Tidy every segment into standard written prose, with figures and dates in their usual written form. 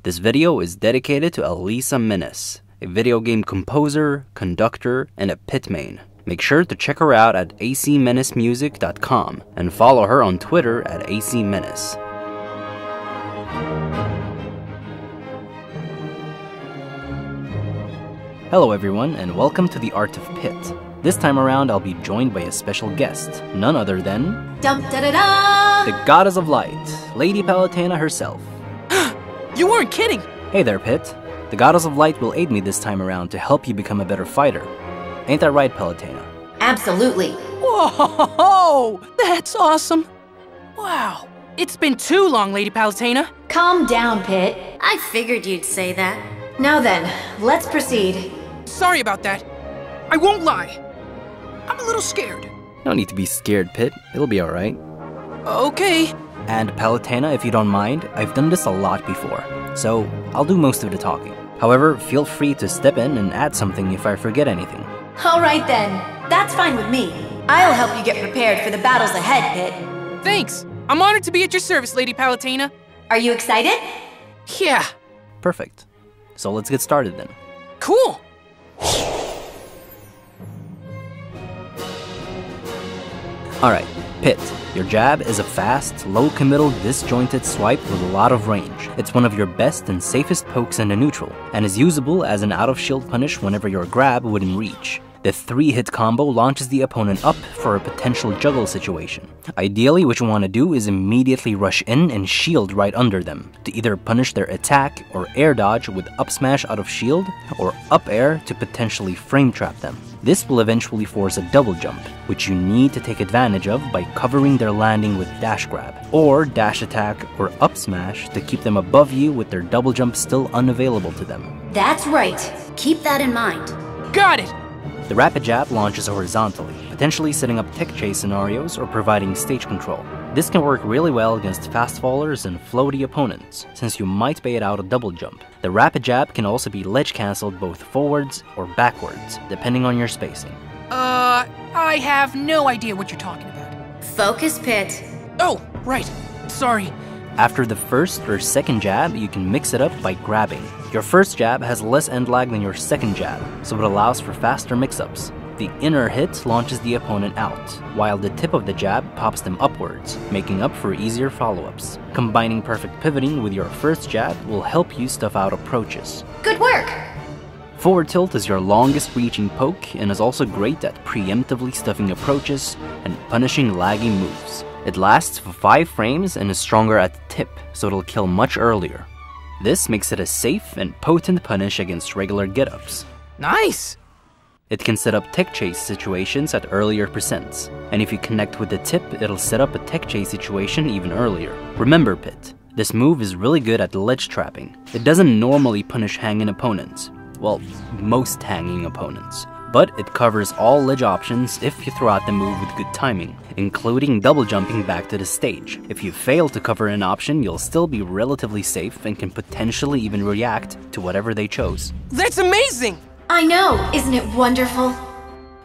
This video is dedicated to ALYSSA, a video game composer, conductor, and a pit main. Make sure to check her out at ACMenesmusic.com and follow her on Twitter at ACMenes. Hello everyone, and welcome to the Art of Pit. This time around, I'll be joined by a special guest, none other than... the Goddess of Light, Lady Palutena herself. You weren't kidding! Hey there, Pit. The Goddess of Light will aid me this time around to help you become a better fighter. Ain't that right, Palutena? Absolutely. Whoa! That's awesome! Wow. It's been too long, Lady Palutena. Calm down, Pit. I figured you'd say that. Now then, let's proceed. Sorry about that. I won't lie. I'm a little scared. No need to be scared, Pit. It'll be alright. Okay. And Palutena, if you don't mind, I've done this a lot before, so I'll do most of the talking. However, feel free to step in and add something if I forget anything. All right then. That's fine with me. I'll help you get prepared for the battles ahead, Pit. Thanks. I'm honored to be at your service, Lady Palutena. Are you excited? Yeah. Perfect. So let's get started then. Cool. Alright, Pit. Your jab is a fast, low committal, disjointed swipe with a lot of range. It's one of your best and safest pokes in the neutral, and is usable as an out-of-shield punish whenever your grab wouldn't reach. The 3-hit combo launches the opponent up for a potential juggle situation. Ideally, what you want to do is immediately rush in and shield right under them, to either punish their attack or air dodge with up smash out of shield, or up air to potentially frame trap them. This will eventually force a double jump, which you need to take advantage of by covering their landing with dash grab, or dash attack or up smash to keep them above you with their double jump still unavailable to them. That's right. Keep that in mind. Got it! The rapid jab launches horizontally, potentially setting up tech chase scenarios or providing stage control. This can work really well against fast fallers and floaty opponents, since you might bait out a double jump. The rapid jab can also be ledge cancelled both forwards or backwards, depending on your spacing. I have no idea what you're talking about. Focus, Pit. Oh, right. Sorry. After the first or second jab, you can mix it up by grabbing. Your first jab has less end lag than your second jab, so it allows for faster mix-ups. The inner hit launches the opponent out, while the tip of the jab pops them upwards, making up for easier follow-ups. Combining perfect pivoting with your first jab will help you stuff out approaches. Good work! Forward tilt is your longest reaching poke and is also great at preemptively stuffing approaches and punishing laggy moves. It lasts for 5 frames and is stronger at the tip, so it'll kill much earlier. This makes it a safe and potent punish against regular get-ups. Nice! It can set up tech chase situations at earlier percents, and if you connect with the tip, it'll set up a tech chase situation even earlier. Remember, Pit, this move is really good at ledge trapping. It doesn't normally punish hanging opponents. Well, most hanging opponents. But it covers all ledge options if you throw out the move with good timing, including double jumping back to the stage. If you fail to cover an option, you'll still be relatively safe and can potentially even react to whatever they chose. That's amazing! I know, isn't it wonderful?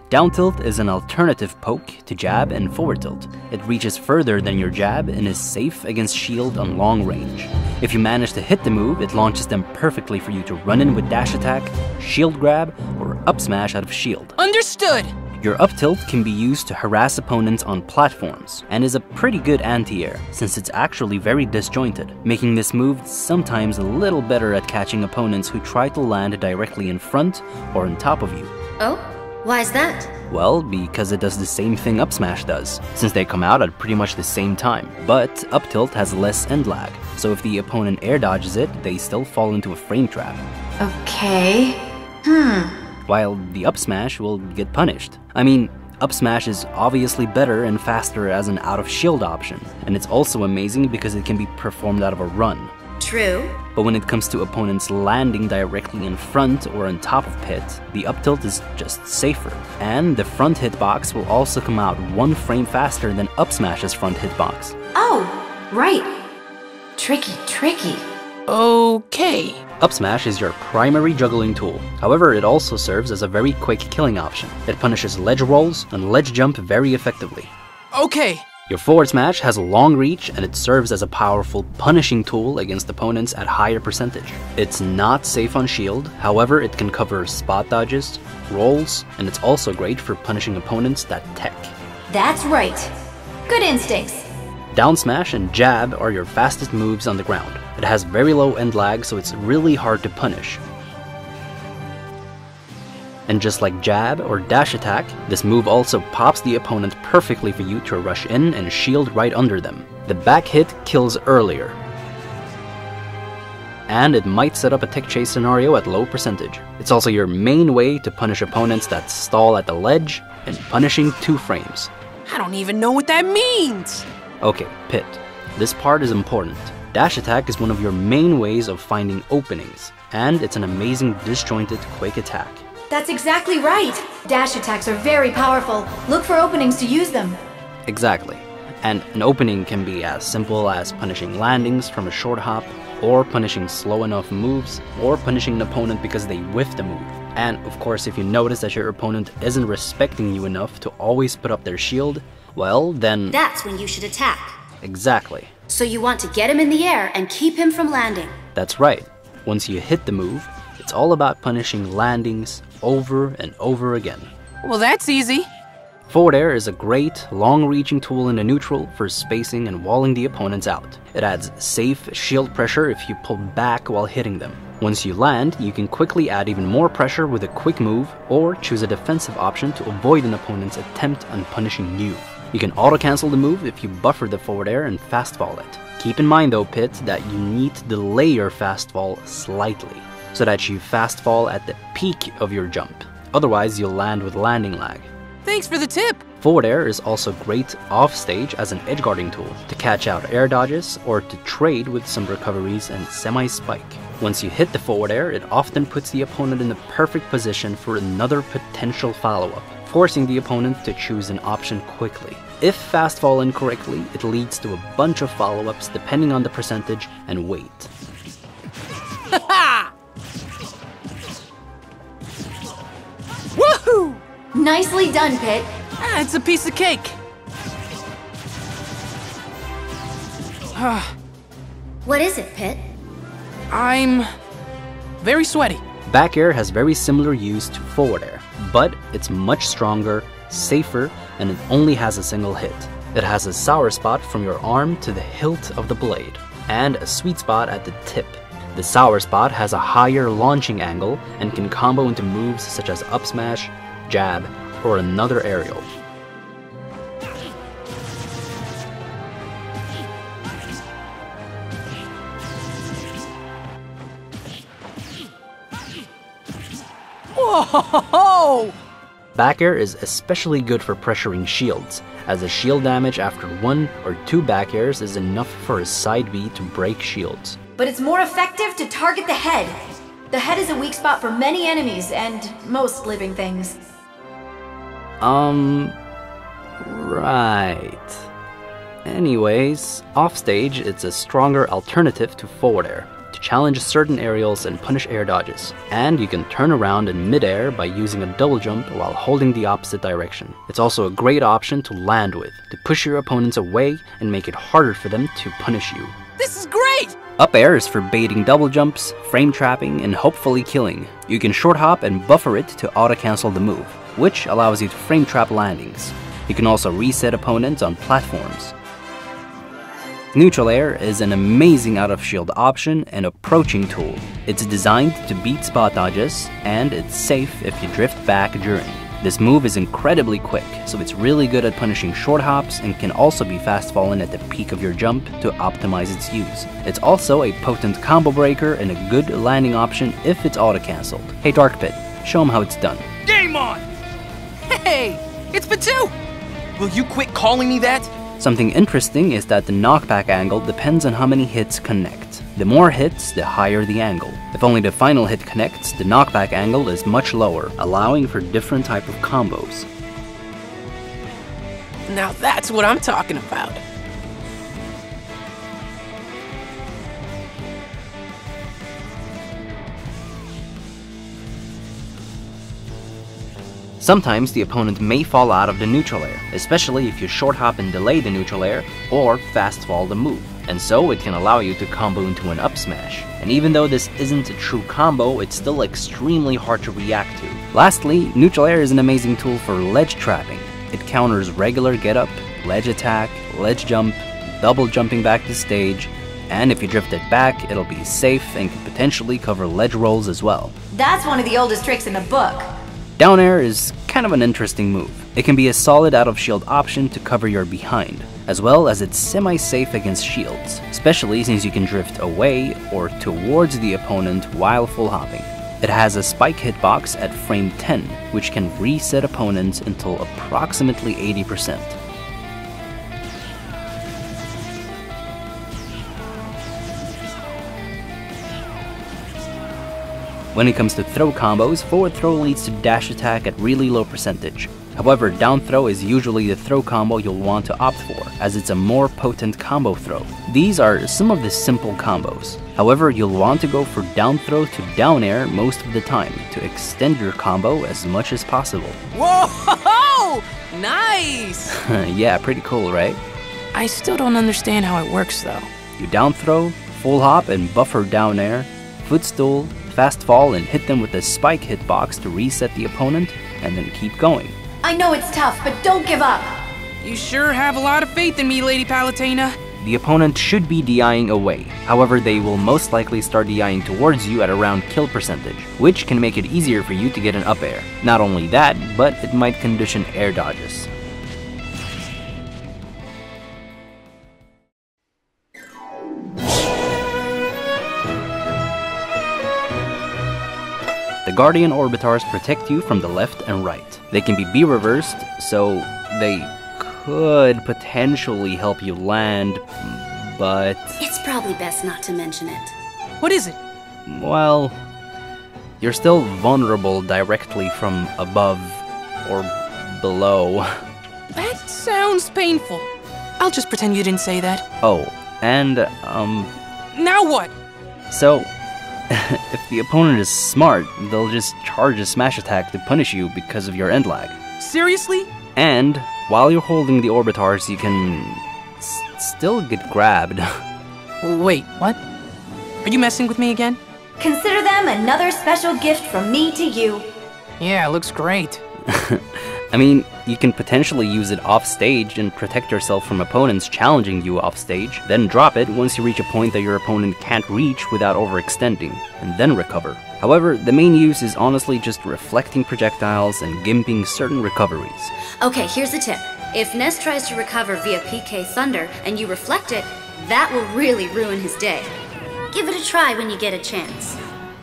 Down tilt is an alternative poke to jab and forward tilt. It reaches further than your jab and is safe against shield on long range. If you manage to hit the move, it launches them perfectly for you to run in with dash attack, shield grab, or up smash out of shield. Understood! Your up tilt can be used to harass opponents on platforms, and is a pretty good anti-air, since it's actually very disjointed, making this move sometimes a little better at catching opponents who try to land directly in front or on top of you. Oh? Why is that? Well, because it does the same thing up smash does, since they come out at pretty much the same time. But up tilt has less end lag, so if the opponent air dodges it, they still fall into a frame trap. Okay. While the up smash will get punished. I mean, up smash is obviously better and faster as an out-of-shield option, and it's also amazing because it can be performed out of a run. True. But when it comes to opponents landing directly in front or on top of Pit, the up tilt is just safer. And the front hitbox will also come out 1 frame faster than up smash's front hitbox. Oh, right. Tricky, tricky. Okay. Up smash is your primary juggling tool. However, it also serves as a very quick killing option. It punishes ledge rolls and ledge jump very effectively. Okay, Your forward smash has a long reach and it serves as a powerful punishing tool against opponents at higher percentage. It's not safe on shield, however it can cover spot dodges, rolls, and it's also great for punishing opponents that tech. That's right. Good instincts. Down smash and jab are your fastest moves on the ground. It has very low end lag, so it's really hard to punish. And just like jab or dash attack, this move also pops the opponent perfectly for you to rush in and shield right under them. The back hit kills earlier, and it might set up a tech chase scenario at low percentage. It's also your main way to punish opponents that stall at the ledge and punishing 2 frames. I don't even know what that means! Okay, Pit, this part is important. Dash attack is one of your main ways of finding openings, and it's an amazing disjointed quick attack. That's exactly right. Dash attacks are very powerful. Look for openings to use them. Exactly. And an opening can be as simple as punishing landings from a short hop, or punishing slow enough moves, or punishing an opponent because they whiffed a move. And of course, if you notice that your opponent isn't respecting you enough to always put up their shield, well then... That's when you should attack. Exactly. So you want to get him in the air and keep him from landing. That's right. Once you hit the move, it's all about punishing landings over and over again. Well, that's easy. Forward air is a great, long-reaching tool in the neutral for spacing and walling the opponents out. It adds safe shield pressure if you pull back while hitting them. Once you land, you can quickly add even more pressure with a quick move, or choose a defensive option to avoid an opponent's attempt on punishing you. You can auto-cancel the move if you buffer the forward air and fastfall it. Keep in mind though, Pit, that you need to delay your fastfall slightly, so that you fastfall at the peak of your jump. Otherwise, you'll land with landing lag. Thanks for the tip! Forward air is also great off-stage as an edgeguarding tool, to catch out air dodges or to trade with some recoveries and semi-spike. Once you hit the forward air, it often puts the opponent in the perfect position for another potential follow-up, forcing the opponent to choose an option quickly. If fastfall incorrectly, it leads to a bunch of follow-ups depending on the percentage and weight. Woohoo! Nicely done, Pit. It's a piece of cake. What is it, Pit? I'm very sweaty. Back air has very similar use to forward air, but it's much stronger, safer, and it only has a single hit. It has a sour spot from your arm to the hilt of the blade, and a sweet spot at the tip. The sour spot has a higher launching angle and can combo into moves such as up smash, jab, or another aerial. Whoa! Back air is especially good for pressuring shields, as the shield damage after 1 or 2 back airs is enough for a side B to break shields. But it's more effective to target the head. The head is a weak spot for many enemies and most living things. Right. Anyways, offstage it's a stronger alternative to forward air, to challenge certain aerials and punish air dodges. And you can turn around in mid-air by using a double jump while holding the opposite direction. It's also a great option to land with, to push your opponents away and make it harder for them to punish you. This is great! Up air is for baiting double jumps, frame trapping, and hopefully killing. You can short hop and buffer it to auto-cancel the move, which allows you to frame trap landings. You can also reset opponents on platforms. Neutral air is an amazing out-of-shield option and approaching tool. It's designed to beat spot dodges, and it's safe if you drift back during. This move is incredibly quick, so it's really good at punishing short hops and can also be fast fallen at the peak of your jump to optimize its use. It's also a potent combo breaker and a good landing option if it's auto-cancelled. Hey Dark Pit, show them how it's done. Game on! Hey, it's Batu! Will you quit calling me that? Something interesting is that the knockback angle depends on how many hits connect. The more hits, the higher the angle. If only the final hit connects, the knockback angle is much lower, allowing for different type of combos. Now that's what I'm talking about. Sometimes the opponent may fall out of the neutral air, especially if you short hop and delay the neutral air, or fast fall the move, and so it can allow you to combo into an up smash. And even though this isn't a true combo, it's still extremely hard to react to. Lastly, neutral air is an amazing tool for ledge trapping. It counters regular get up, ledge attack, ledge jump, double jumping back to stage, and if you drift it back, it'll be safe and can potentially cover ledge rolls as well. That's one of the oldest tricks in the book. Down air is kind of an interesting move. It can be a solid out of shield option to cover your behind, as well as it's semi-safe against shields, especially since you can drift away or towards the opponent while full hopping. It has a spike hitbox at frame 10, which can reset opponents until approximately 80%. When it comes to throw combos, forward throw leads to dash attack at really low percentage. However, down throw is usually the throw combo you'll want to opt for, as it's a more potent combo throw. These are some of the simple combos. However, you'll want to go for down throw to down air most of the time to extend your combo as much as possible. Whoa! Nice! Yeah, pretty cool, right? I still don't understand how it works though. You down throw, full hop and buffer down air, footstool, fast fall and hit them with a spike hitbox to reset the opponent, and then keep going. I know it's tough, but don't give up. You sure have a lot of faith in me, Lady Palutena. The opponent should be DIing away. However, they will most likely start DIing towards you at around kill percentage, which can make it easier for you to get an up air. Not only that, but it might condition air dodges. The Guardian Orbitars protect you from the left and right. They can be B-reversed, so they could potentially help you land, but... It's probably best not to mention it. What is it? Well, you're still vulnerable directly from above or below. That sounds painful. I'll just pretend you didn't say that. Oh, and, Now what? so... if the opponent is smart, they'll just charge a smash attack to punish you because of your end lag. Seriously? And, while you're holding the Orbitars, you can... still get grabbed. Wait, what? Are you messing with me again? Consider them another special gift from me to you. Yeah, looks great. I mean, you can potentially use it off stage and protect yourself from opponents challenging you off stage, then drop it once you reach a point that your opponent can't reach without overextending, and then recover. However, the main use is honestly just reflecting projectiles and gimping certain recoveries. Okay, here's a tip. If Ness tries to recover via PK Thunder and you reflect it, that will really ruin his day. Give it a try when you get a chance.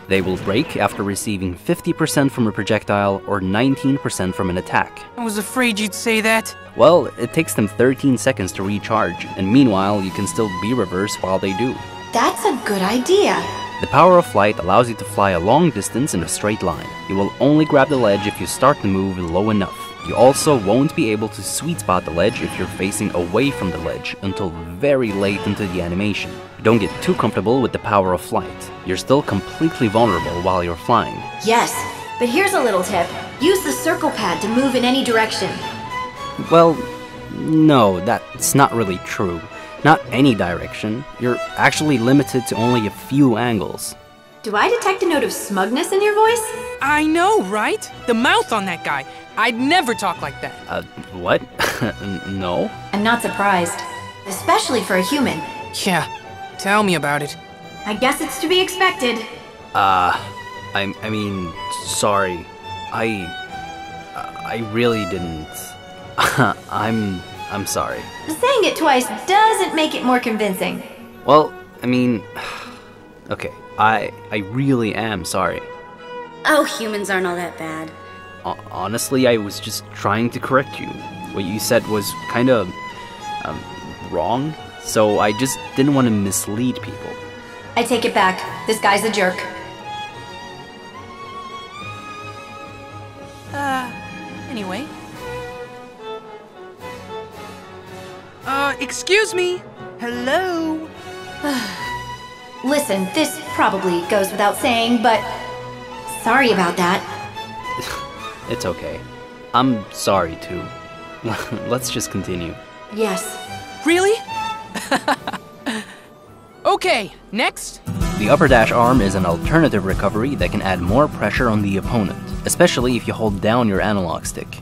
They will break after receiving 50% from a projectile or 19% from an attack. I was afraid you'd say that. Well, it takes them 13 seconds to recharge, and meanwhile you can still B-reverse while they do. That's a good idea. The power of flight allows you to fly a long distance in a straight line. You will only grab the ledge if you start the move low enough. You also won't be able to sweet spot the ledge if you're facing away from the ledge until very late into the animation. Don't get too comfortable with the power of flight. You're still completely vulnerable while you're flying. Yes, but here's a little tip. Use the circle pad to move in any direction. Well, no, that's not really true. Not any direction. You're actually limited to only a few angles. Do I detect a note of smugness in your voice? I know, right? The mouth on that guy. I'd never talk like that. What? No? I'm not surprised. Especially for a human. Yeah, tell me about it. I guess it's to be expected. I mean, sorry. I really didn't. I'm sorry. Saying it twice doesn't make it more convincing. Well, I mean, okay, I really am sorry. Oh, humans aren't all that bad. Honestly, I was just trying to correct you. What you said was kinda, wrong, so I just didn't want to mislead people. I take it back. This guy's a jerk. Anyway. Excuse me? Hello? Listen, this probably goes without saying, but sorry about that. It's okay. I'm sorry too. Let's just continue. Yes. Really? Okay, next. The upper dash arm is an alternative recovery that can add more pressure on the opponent, especially if you hold down your analog stick.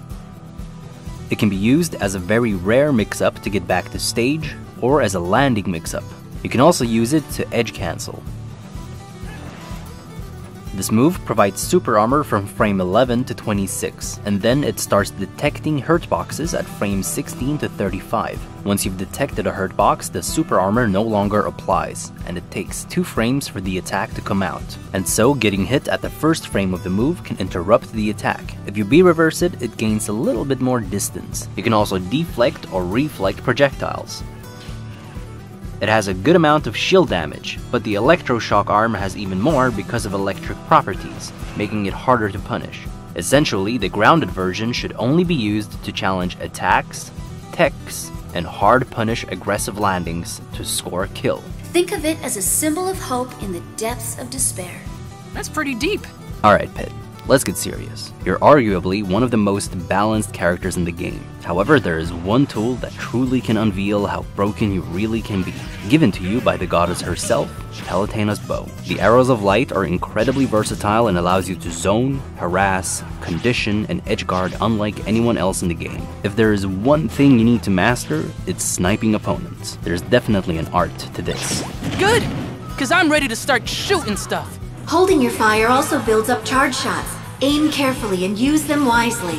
It can be used as a very rare mix-up to get back to stage, or as a landing mix-up. You can also use it to edge cancel. This move provides super armor from frame 11 to 26, and then it starts detecting hurt boxes at frames 16 to 35. Once you've detected a hurt box, the super armor no longer applies, and it takes 2 frames for the attack to come out. And so, getting hit at the first frame of the move can interrupt the attack. If you B-reverse it, it gains a little bit more distance. You can also deflect or reflect projectiles. It has a good amount of shield damage, but the electroshock arm has even more because of electric properties, making it harder to punish. Essentially, the grounded version should only be used to challenge attacks, techs, and hard punish aggressive landings to score a kill. Think of it as a symbol of hope in the depths of despair. That's pretty deep. Alright, Pit, let's get serious. You're arguably one of the most balanced characters in the game. However, there is one tool that truly can unveil how broken you really can be, given to you by the goddess herself, Palutena's bow. The arrows of light are incredibly versatile and allows you to zone, harass, condition, and edgeguard unlike anyone else in the game. If there is one thing you need to master, it's sniping opponents. There's definitely an art to this. Good, because I'm ready to start shooting stuff. Holding your fire also builds up charge shots. Aim carefully and use them wisely.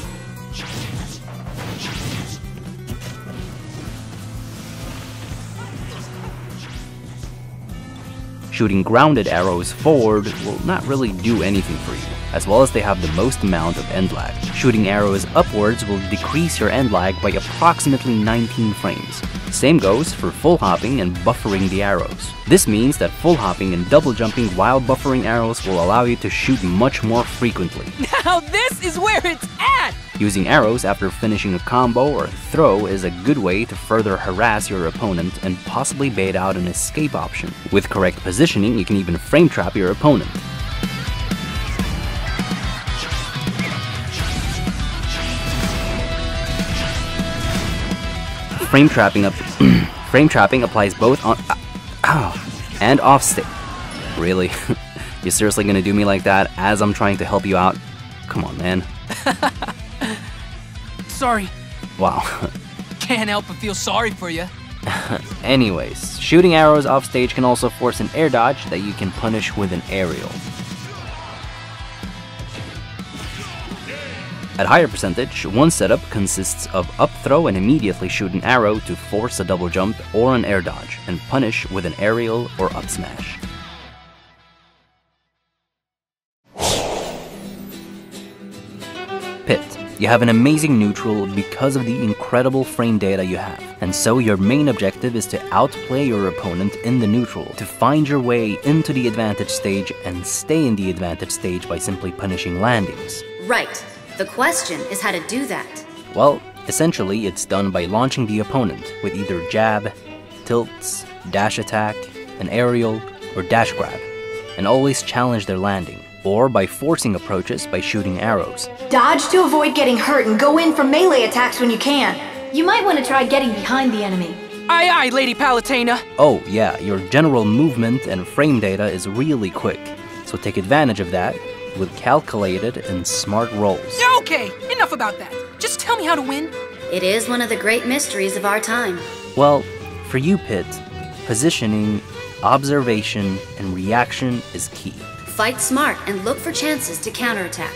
Shooting grounded arrows forward will not really do anything for you, as well as they have the most amount of end lag. Shooting arrows upwards will decrease your end lag by approximately 19 frames. Same goes for full hopping and buffering the arrows. This means that full hopping and double jumping while buffering arrows will allow you to shoot much more frequently. Now this is where it's at! Using arrows after finishing a combo or throw is a good way to further harass your opponent and possibly bait out an escape option. With correct positioning, you can even frame trap your opponent. Frame trapping applies both on and off stage. Really? You're seriously gonna do me like that as I'm trying to help you out? Come on, man. Sorry. Wow. Can't help but feel sorry for you. Anyways, shooting arrows off stage can also force an air dodge that you can punish with an aerial. At higher percentage, one setup consists of up throw and immediately shoot an arrow to force a double jump or an air dodge, and punish with an aerial or up smash. Pit. You have an amazing neutral because of the incredible frame data you have, and so your main objective is to outplay your opponent in the neutral, to find your way into the advantage stage and stay in the advantage stage by simply punishing landings. Right. The question is how to do that. Well, essentially it's done by launching the opponent with either jab, tilts, dash attack, an aerial, or dash grab, and always challenge their landing, or by forcing approaches by shooting arrows. Dodge to avoid getting hurt and go in for melee attacks when you can. You might want to try getting behind the enemy. Aye aye, Lady Palutena. Oh yeah, your general movement and frame data is really quick, so take advantage of that with calculated and smart rolls. Okay, enough about that. Just tell me how to win. It is one of the great mysteries of our time. Well, for you, Pit, positioning, observation, and reaction is key. Fight smart and look for chances to counterattack.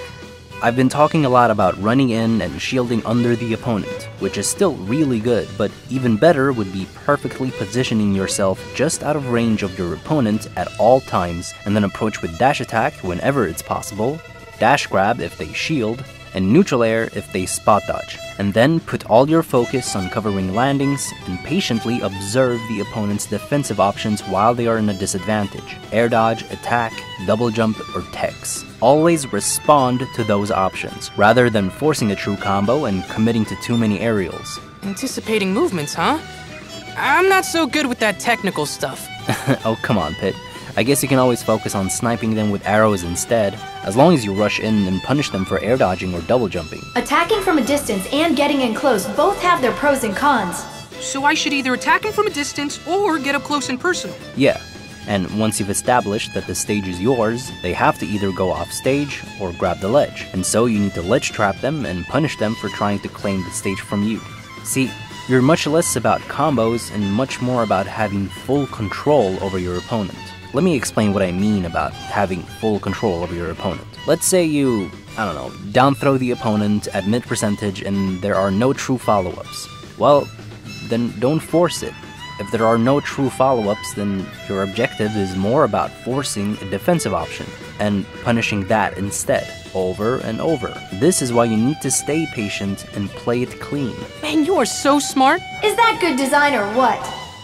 I've been talking a lot about running in and shielding under the opponent, which is still really good, but even better would be perfectly positioning yourself just out of range of your opponent at all times, and then approach with dash attack whenever it's possible, dash grab if they shield, and neutral air if they spot dodge. And then put all your focus on covering landings and patiently observe the opponent's defensive options while they are in a disadvantage. Air dodge, attack, double jump, or techs. Always respond to those options, rather than forcing a true combo and committing to too many aerials. Anticipating movements, huh? I'm not so good with that technical stuff. Oh, come on, Pit. I guess you can always focus on sniping them with arrows instead, as long as you rush in and punish them for air dodging or double jumping. Attacking from a distance and getting in close both have their pros and cons. So I should either attack him from a distance or get up close and personal. Yeah, and once you've established that the stage is yours, they have to either go off stage or grab the ledge, and so you need to ledge trap them and punish them for trying to claim the stage from you. See, you're much less about combos and much more about having full control over your opponent. Let me explain what I mean about having full control over your opponent. Let's say you, down throw the opponent at mid percentage and there are no true follow-ups. Well, then don't force it. If there are no true follow-ups, then your objective is more about forcing a defensive option and punishing that instead, over and over. This is why you need to stay patient and play it clean. Man, you are so smart. Is that good design or what?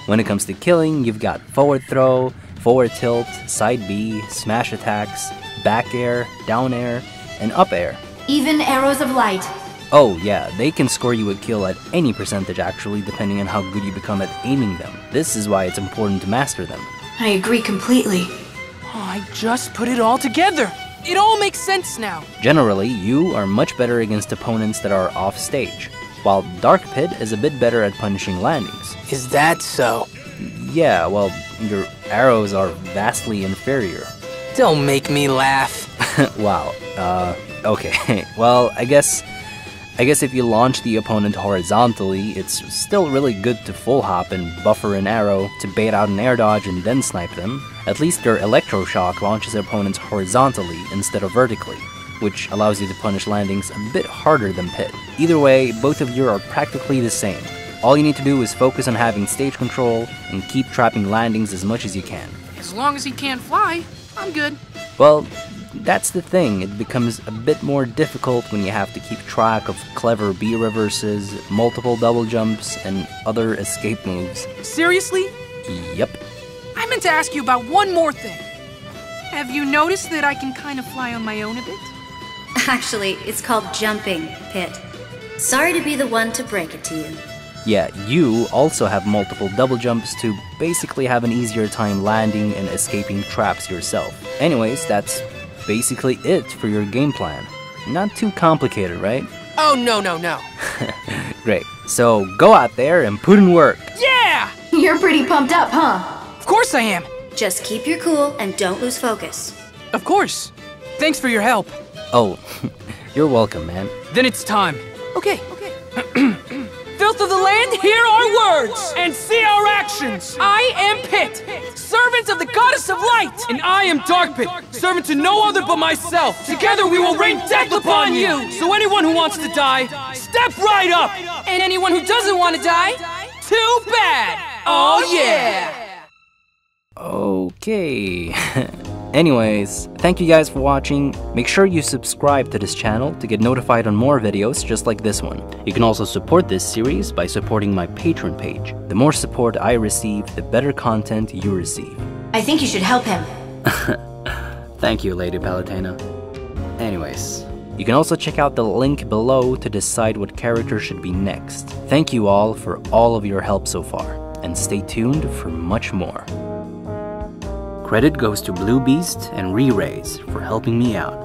When it comes to killing, you've got forward throw, forward tilt, side B, smash attacks, back air, down air, and up air. Even arrows of light. Oh yeah, they can score you a kill at any percentage actually, depending on how good you become at aiming them. This is why it's important to master them. I agree completely. Oh, I just put it all together. It all makes sense now. Generally, you are much better against opponents that are off stage, while Dark Pit is a bit better at punishing landings. Is that so? Yeah, well, your arrows are vastly inferior. Don't make me laugh. Wow, okay. Well, I guess if you launch the opponent horizontally, it's still really good to full hop and buffer an arrow to bait out an air dodge and then snipe them. At least your electroshock launches opponents horizontally instead of vertically, which allows you to punish landings a bit harder than Pit. Either way, both of you are practically the same. All you need to do is focus on having stage control and keep trapping landings as much as you can. As long as he can't fly, I'm good. Well, that's the thing, it becomes a bit more difficult when you have to keep track of clever B reverses, multiple double jumps, and other escape moves. Seriously? Yep. I meant to ask you about one more thing. Have you noticed that I can kind of fly on my own a bit? Actually, it's called jumping, Pit. Sorry to be the one to break it to you. Yeah, you also have multiple double jumps to basically have an easier time landing and escaping traps yourself. Anyways, that's basically it for your game plan. Not too complicated, right? Oh, no. Great. So go out there and put in work. Yeah! You're pretty pumped up, huh? Of course I am. Just keep your cool and don't lose focus. Of course. Thanks for your help. Oh, you're welcome, man. Then it's time. Okay. Filth of the land, hear our words and see our actions. I am Pit, servant of the goddess of light. And I am Dark Pit, servant to no other but myself. Together we will rain death upon you. So anyone who wants to die, step right up. And anyone who doesn't want to die, too bad. Oh yeah. Okay. Anyways, thank you guys for watching. Make sure you subscribe to this channel to get notified on more videos just like this one. You can also support this series by supporting my Patreon page. The more support I receive, the better content you receive. I think you should help him. Thank you, Lady Palutena. Anyways, you can also check out the link below to decide what character should be next. Thank you all for all of your help so far, and stay tuned for much more. Credit goes to Blue Beast and ReRaze for helping me out.